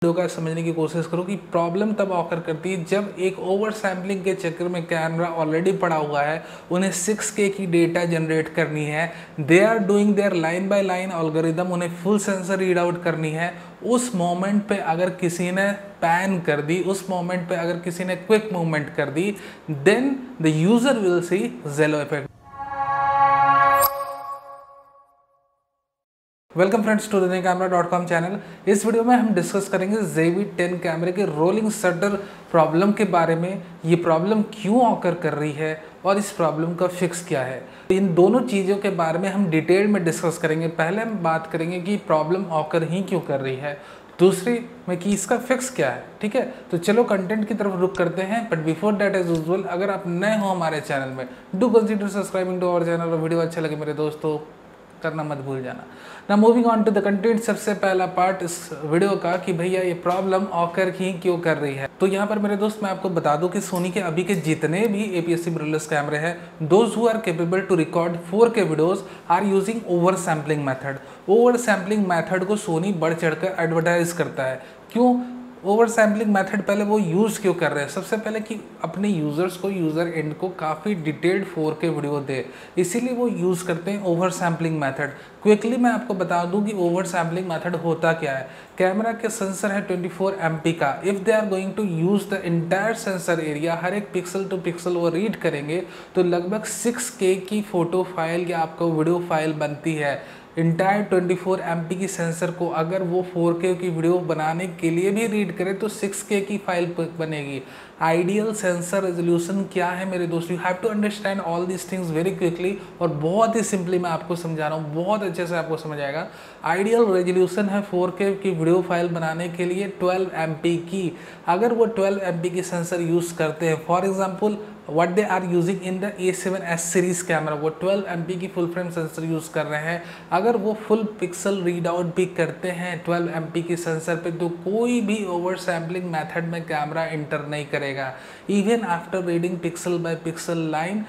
Video का समझने की कोशिश करो कि प्रॉब्लम तब ऑकर करती है जब एक ओवर सैम्पलिंग के चक्कर में कैमरा ऑलरेडी पड़ा हुआ है, उन्हें 6K की डेटा जनरेट करनी है, they are doing their line by line algorithm, उन्हें फुल सेंसर रीड आउट करनी है। उस मोमेंट पे अगर किसी ने पैन कर दी, उस मोमेंट पे अगर किसी ने क्विक मूवमेंट कर दी, then the user will see jello effect. Welcome friends to camera.com channel. इस वीडियो में हम डिस्कस करेंगे ZV-10 कैमरे के रोलिंग शटर प्रॉब्लम के बारे में। ये प्रॉब्लम क्यों ऑकर कर रही है और इस प्रॉब्लम का फिक्स क्या है, इन दोनों चीज़ों के बारे में हम डिटेल में डिस्कस करेंगे। पहले हम बात करेंगे कि प्रॉब्लम ऑकर ही क्यों कर रही है, दूसरी में कि इसका फिक्स क्या है। ठीक है, तो चलो कंटेंट की तरफ रुक करते हैं। But before that as usual, अगर आप नए हो हमारे चैनल में, do consider subscribing to our channel. और वीडियो अच्छा लगे मेरे दोस्तों करना मत भूल जाना। ना moving on to the content, सबसे पहला पार्ट इस वीडियो का कि भैया ये प्रॉब्लम ऑकर ही क्यों कर रही है। तो यहाँ पर मेरे दोस्त मैं आपको बता दूं कि सोनी के अभी के जितने भी APS-C मिररलेस कैमरे हैं, those who are capable to record 4K videos are using over sampling method. Over sampling method को सोनी बढ़ चढ़कर एडवर्टाइज करता है। क्यों ओवर सैम्पलिंग मेथड पहले वो यूज़ क्यों कर रहे हैं? सबसे पहले कि अपने यूज़र्स को, यूज़र एंड को काफ़ी डिटेल्ड 4K वीडियो दे, इसीलिए वो यूज़ करते हैं ओवर सैम्पलिंग मेथड। क्विकली मैं आपको बता दूं कि ओवर सैम्पलिंग मेथड होता क्या है। कैमरा के सेंसर है 24 MP का। If they are going to use the entire sensor area, हर एक पिक्सल टू पिक्सल वो रीड करेंगे, तो लगभग 6K की फ़ोटो फाइल या आपको वीडियो फाइल बनती है। इंटायर 24 MP की सेंसर को अगर वो 4K की वीडियो बनाने के लिए भी रीड करे तो 6K की फाइल बनेगी। आइडियल सेंसर रेजोल्यूशन क्या है मेरे दोस्तों? You have to understand all this things very quickly, और बहुत ही सिंपली मैं आपको समझा रहा हूँ, बहुत अच्छे से आपको समझ आएगा। आइडियल रेजोल्यूशन है 4K की वीडियो फाइल बनाने के लिए 12 MP की। अगर वो 12 MP की सेंसर यूज़ करते हैं, for example what they are using in the A7S series camera, वो 12 MP की फुल फ्रेम सेंसर यूज़ कर रहे हैं। अगर वो फुल पिक्सल रीड आउट भी करते हैं 12 MP की सेंसर पे, तो कोई भी ओवर सैम्पलिंग मेथड में कैमरा इंटर नहीं करेगा। Even after reading pixel by pixel line,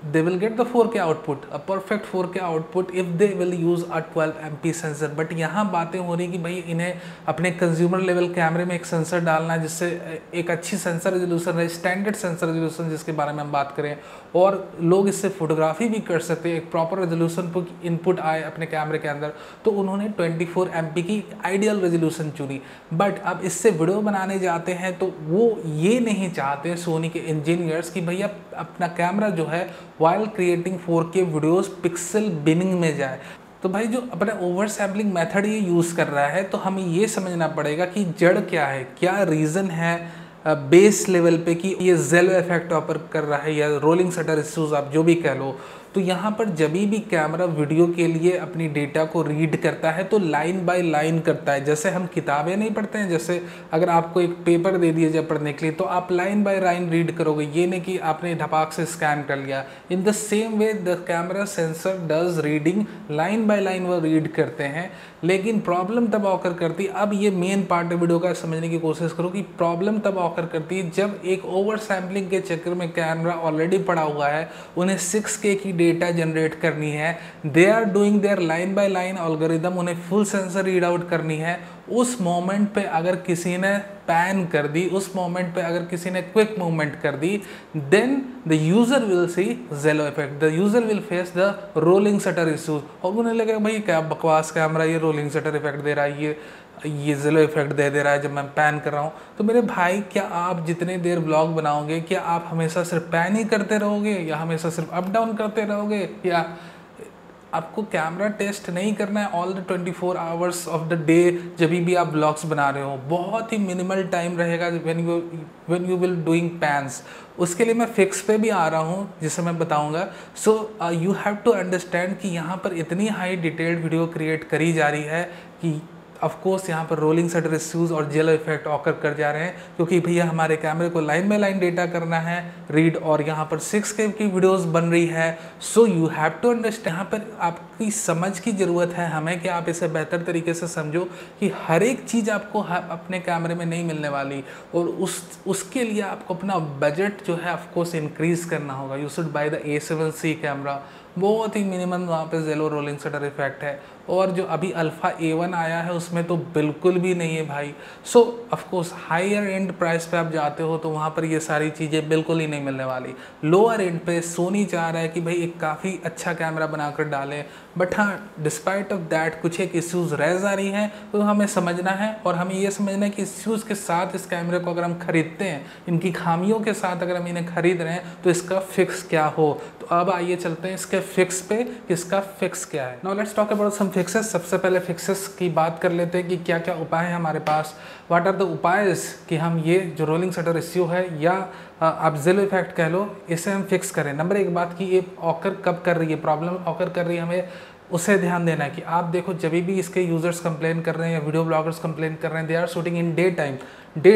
they will get the 4K output, a perfect 4K output if they will use a 12 MP sensor. But यहाँ बातें हो रही कि भाई इन्हें अपने कंज्यूमर लेवल कैमरे में एक सेंसर डालना है जिससे एक अच्छी सेंसर रेजोल्यूशन है, स्टैंडर्ड सेंसर रेजोल्यूशन जिसके बारे में हम बात करें, और लोग इससे फोटोग्राफी भी कर सकते हैं, एक प्रॉपर रेजोल्यूशन इनपुट आए अपने कैमरे के अंदर। तो उन्होंने 24 MP की आइडियल रेजोल्यूशन चुनी। बट अब इससे वीडियो बनाने जाते हैं तो वो ये नहीं चाहते सोनी के इंजीनियर्स कि भैया अपना कैमरा जो है while creating 4K videos pixel binning में जाए। तो भाई जो अपना ओवर सैम्पलिंग मेथड ये यूज़ कर रहा है, तो हमें ये समझना पड़ेगा कि जड़ क्या है, क्या रीज़न है बेस लेवल पे कि ये जेलो इफेक्ट ऑपर कर रहा है या रोलिंग शटर इश्यूज, आप जो भी कह लो। तो यहाँ पर जब भी कैमरा वीडियो के लिए अपनी डेटा को रीड करता है तो लाइन बाय लाइन करता है। जैसे हम किताबें नहीं पढ़ते हैं, जैसे अगर आपको एक पेपर दे दिया जाए पढ़ने के लिए तो आप लाइन बाय लाइन रीड करोगे, ये नहीं कि आपने धपाक से स्कैन कर लिया। In the same way the camera sensor does reading, line by line वो रीड करते हैं। लेकिन प्रॉब्लम तब ऑकर करती, अब ये मेन पार्ट वीडियो का समझने की कोशिश करो कि प्रॉब्लम तब ऑकर करती है जब एक ओवर सैम्पलिंग के चक्कर में कैमरा ऑलरेडी पड़ा हुआ है, उन्हें 6K की डेटा जनरेट करनी है, they are doing their line by line algorithm, उन्हें फुल सेंसर रीड आउट करनी है। उस मोमेंट पे अगर किसी ने पैन कर दी, उस मोमेंट पे अगर किसी ने क्विक मूवमेंट कर दी, then the user will see jello effect, the user will face the rolling shutter issues. और उन्हें लगेगा भाई क्या बकवास कैमरा, ये रोलिंग शटर इफेक्ट दे रहा है, ये जेलो इफेक्ट दे रहा है जब मैं पैन कर रहा हूँ। तो मेरे भाई, क्या आप जितने देर ब्लॉग बनाओगे, क्या आप हमेशा सिर्फ पैन ही करते रहोगे, या हमेशा सिर्फ अप डाउन करते रहोगे, या आपको कैमरा टेस्ट नहीं करना है all the 24 hours of the day जब भी आप ब्लॉग्स बना रहे हो? बहुत ही मिनिमल टाइम रहेगा when you will doing pans. उसके लिए मैं फिक्स पे भी आ रहा हूँ जिसे मैं बताऊँगा। So you have to understand कि यहाँ पर इतनी हाई डिटेल्ड वीडियो क्रिएट करी जा रही है कि ऑफकोर्स यहाँ पर रोलिंग शटर इश्यूज और जेलो इफेक्ट ऑकर कर जा रहे हैं, क्योंकि भैया हमारे कैमरे को लाइन बाय लाइन डेटा करना है रीड, और यहाँ पर 6K की वीडियोस बन रही है। So you have to understand, यहाँ पर आपकी समझ की ज़रूरत है हमें कि आप इसे बेहतर तरीके से समझो कि हर एक चीज़ आपको अपने कैमरे में नहीं मिलने वाली, और उसके लिए आपको अपना बजट जो है ऑफकोर्स इंक्रीज़ करना होगा। You should by the A7C camera, बहुत ही मिनिमम वहाँ पे जेलो रोलिंग शटर इफेक्ट है, और जो अभी अल्फ़ा A1 आया है उसमें तो बिल्कुल भी नहीं है भाई। So of course higher end price पे आप जाते हो तो वहाँ पर ये सारी चीज़ें बिल्कुल ही नहीं मिलने वाली। लोअर एंड पे सोनी चाह रहा है कि भाई एक काफ़ी अच्छा कैमरा बनाकर डालें, बट हाँ डिस्पाइट ऑफ दैट कुछ एक इश्यूज़ रह जा रही हैं, तो हमें समझना है और हमें ये समझना है कि इश्यूज़ के साथ इस कैमरे को अगर हम खरीदते हैं, इनकी खामियों के साथ अगर हम इन्हें खरीद रहे हैं तो इसका फिक्स क्या हो। तो अब आइए चलते हैं इसके फिक्स पे कि इसका फिक्स क्या है। Now let's talk about some fixes. सबसे पहले फिक्सेस की बात कर लेते हैं कि क्या क्या उपाय हैं हमारे पास, व्हाट आर द उपायस कि हम ये जो रोलिंग शटर इश्यू है या आप ज़िलो इफेक्ट कह लो, इसे हम फिक्स करें। नंबर एक बात कि ये ऑकर कब कर रही है, प्रॉब्लम ऑकर कर रही है, हमें उसे ध्यान देना है कि आप देखो जब भी इसके यूज़र्स कंप्लेन कर रहे हैं या वीडियो ब्लॉगर्स कंप्लेन कर रहे हैं, they are shooting in day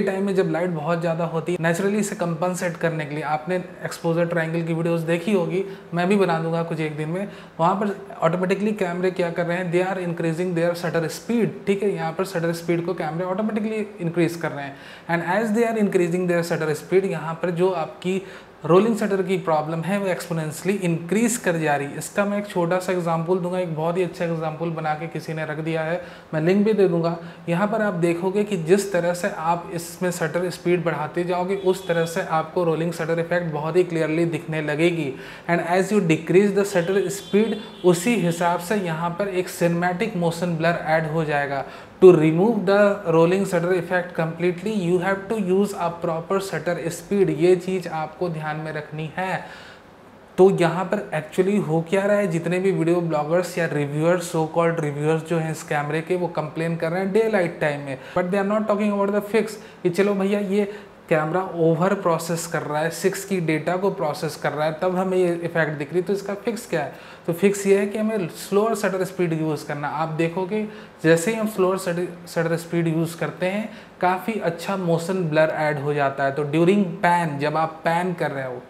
time में जब लाइट बहुत ज़्यादा होती है। नेचुरली इसे कंपनसेट करने के लिए आपने एक्सपोजर ट्रायंगल की वीडियोस देखी होगी, मैं भी बना दूंगा कुछ एक दिन में। वहाँ पर ऑटोमेटिकली कैमरे क्या कर रहे हैं, they are increasing their shutter speed. ठीक है, यहाँ पर शटर स्पीड को कैमरे ऑटोमेटिकली इंक्रीज कर रहे हैं and as they are increasing their shutter speed, यहाँ पर जो आपकी रोलिंग शटर की प्रॉब्लम है वो एक्सपोनेंशियली इंक्रीज कर जा रही है। इसका मैं एक छोटा सा एग्जांपल दूंगा, एक बहुत ही अच्छा एग्जांपल बना के किसी ने रख दिया है, मैं लिंक भी दे दूंगा। यहाँ पर आप देखोगे कि जिस तरह से आप इसमें शटर स्पीड बढ़ाते जाओगे उस तरह से आपको रोलिंग शटर इफेक्ट बहुत ही क्लियरली दिखने लगेगी and as you decrease the shutter speed उसी हिसाब से यहाँ पर एक सिनेमैटिक मोशन ब्लर ऐड हो जाएगा। To remove the rolling shutter effect completely, you have to use a proper shutter speed। ये चीज़ आपको ध्यान में रखनी है। तो यहाँ पर एक्चुअली हो क्या रहा है, जितने भी वीडियो ब्लॉगर्स या रिव्यूअर्स, सो कॉल्ड रिव्यूअर्स जो हैं इस कैमरे के, वो कंप्लेन कर रहे हैं डे लाइट टाइम में, but they are not talking about the fix कि चलो भैया ये कैमरा ओवर प्रोसेस कर रहा है, 6 की डेटा को प्रोसेस कर रहा है, तब हमें ये इफेक्ट दिख रही है। तो इसका फिक्स क्या है? तो फिक्स ये है कि हमें स्लोअर शटर स्पीड यूज़ करना। आप देखोगे जैसे ही हम स्लोअर शटर स्पीड यूज़ करते हैं काफ़ी अच्छा मोशन ब्लर ऐड हो जाता है। तो ड्यूरिंग पैन, जब आप पैन कर रहे हो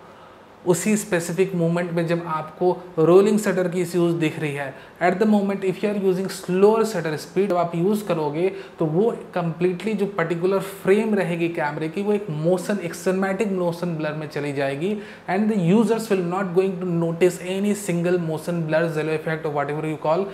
उसी स्पेसिफिक मोमेंट में जब आपको रोलिंग शटर की इश्यूज दिख रही है, at the moment if you are using slower shutter speed, जब आप यूज़ करोगे तो वो कंप्लीटली जो पर्टिकुलर फ्रेम रहेगी कैमरे की वो एक मोशन, एक सिनेमैटिक मोशन ब्लर में चली जाएगी and the users will not going to notice any single motion blur, jello effect और whatever you call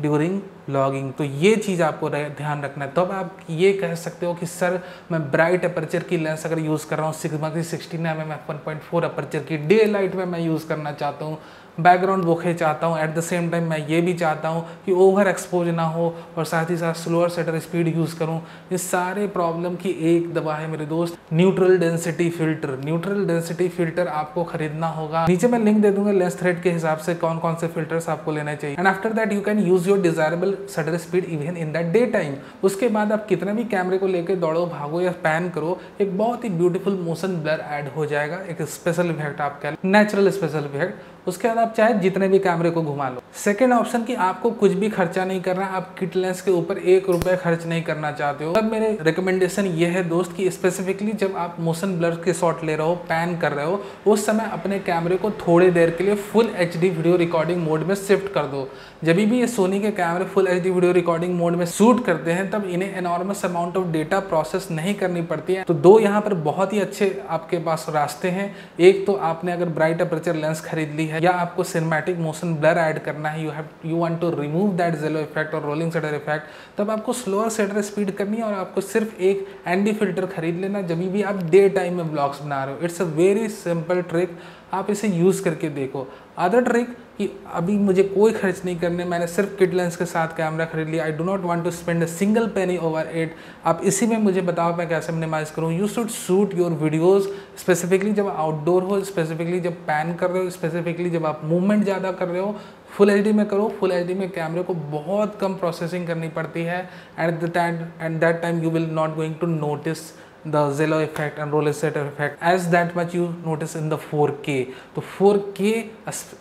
during blogging. तो ये चीज़ आपको ध्यान रखना है। तब आप ये कह सकते हो कि सर मैं ब्राइट अपर्चर की लेंस अगर यूज़ कर रहा हूँ, सिग्मा की 16mm f1.4 अपर्चर की डे लाइट में मैं यूज़ करना चाहता हूँ, बैकग्राउंड बोखे चाहता हूँ, एट द सेम टाइम मैं ये भी चाहता हूँ कि ओवर एक्सपोज ना हो और साथ ही साथ स्लोअर शटर स्पीड यूज़ करूँ। इस सारे प्रॉब्लम की एक दवा है मेरे दोस्त, neutral density filter. Neutral density filter आपको खरीदना होगा, नीचे मैं लिंक दे दूंगा लेंस थ्रेड के हिसाब से कौन कौन से फिल्टर्स आपको लेने चाहिए। And after that you can use your desirable shutter speed even in the day time. उसके बाद आप कितने भी कैमरे को लेकर दौड़ो, भागो या पैन करो, एक बहुत ही ब्यूटीफुल मोशन ब्लर ऐड हो जाएगा, एक स्पेशल इफेक्ट आप कह लो, नेचुरल स्पेशल इफेक्ट। उसके बाद आप चाहे जितने भी कैमरे को घुमा लो। सेकेंड ऑप्शन कि आपको कुछ भी खर्चा नहीं करना, आप किट लेंस के ऊपर 1 रुपये खर्च नहीं करना चाहते हो, तब मेरे रिकमेंडेशन ये है दोस्त कि स्पेसिफिकली जब आप मोशन ब्लर के शॉट ले रहे हो, पैन कर रहे हो, उस समय अपने कैमरे को थोड़ी देर के लिए full HD video recording mode में शिफ्ट कर दो। जब भी ये सोनी के कैमरे full HD video recording mode में शूट करते हैं तब इन्हें enormous amount of data process नहीं करनी पड़ती है। तो दो यहाँ पर बहुत ही अच्छे आपके पास रास्ते हैं। एक तो आपने अगर ब्राइट अपर्चर लेंस खरीद ली है या आपको सिनेमैटिक मोशन ब्लर ऐड करना है, you want to remove that jello effect और रोलिंग शटर इफेक्ट, तब आपको स्लोअर शटर स्पीड करनी है और आपको सिर्फ एक ND फिल्टर खरीद लेना जब भी आप डे टाइम में ब्लॉग्स बना रहे हो। It's a very simple trick, आप इसे यूज़ करके देखो। अदर ट्रिक कि अभी मुझे कोई खर्च नहीं करने, मैंने सिर्फ किट लेंस के साथ कैमरा खरीद लिया, I do not want to spend a single penny over it, आप इसी में मुझे बताओ मैं कैसे मिनिमाइज करूँ। You should shoot your videos specifically जब आउटडोर हो, स्पेसिफिकली जब पैन कर रहे हो, स्पेसिफिकली जब आप मूवमेंट ज़्यादा कर रहे हो, फुल HD में करो। फुल HD में कैमरे को बहुत कम प्रोसेसिंग करनी पड़ती है at that time you will not going to notice the Zello effect and roller shutter effect as that much you notice in the 4K। तो 4K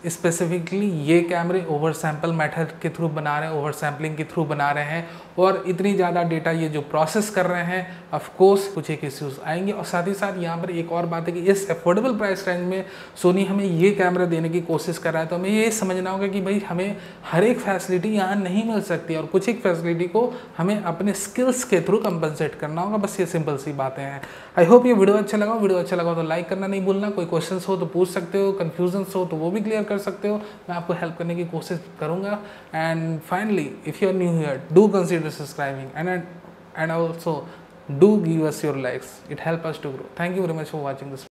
स्पेसिफिकली ये कैमरे ओवर सैम्पल मेथड के थ्रू बना रहे हैं, ओवर सैम्पलिंग के through बना रहे हैं और इतनी ज़्यादा डेटा ये जो प्रोसेस कर रहे हैं, ऑफ कोर्स कुछ एक इश्यूज आएंगे। और साथ ही साथ यहाँ पर एक और बात है कि इस अफोर्डेबल प्राइस रेंज में सोनी हमें ये कैमरा देने की कोशिश कर रहा है, तो हमें ये समझना होगा कि भाई हमें हर एक फैसिलिटी यहाँ नहीं मिल सकती और कुछ एक फैसिलिटी को हमें अपने स्किल्स के थ्रू कंपनसेट करना होगा। बस ये सिंपल सी बात पाते हैं। आई होप ये वीडियो अच्छा लगा तो लाइक करना नहीं भूलना। कोई क्वेश्चंस हो तो पूछ सकते हो, कन्फ्यूजन्स हो तो वो भी क्लियर कर सकते हो, मैं आपको हेल्प करने की कोशिश करूँगा। And finally if you are new here, do consider subscribing and also do give us your likes. It helps us to grow. Thank you very much for watching this.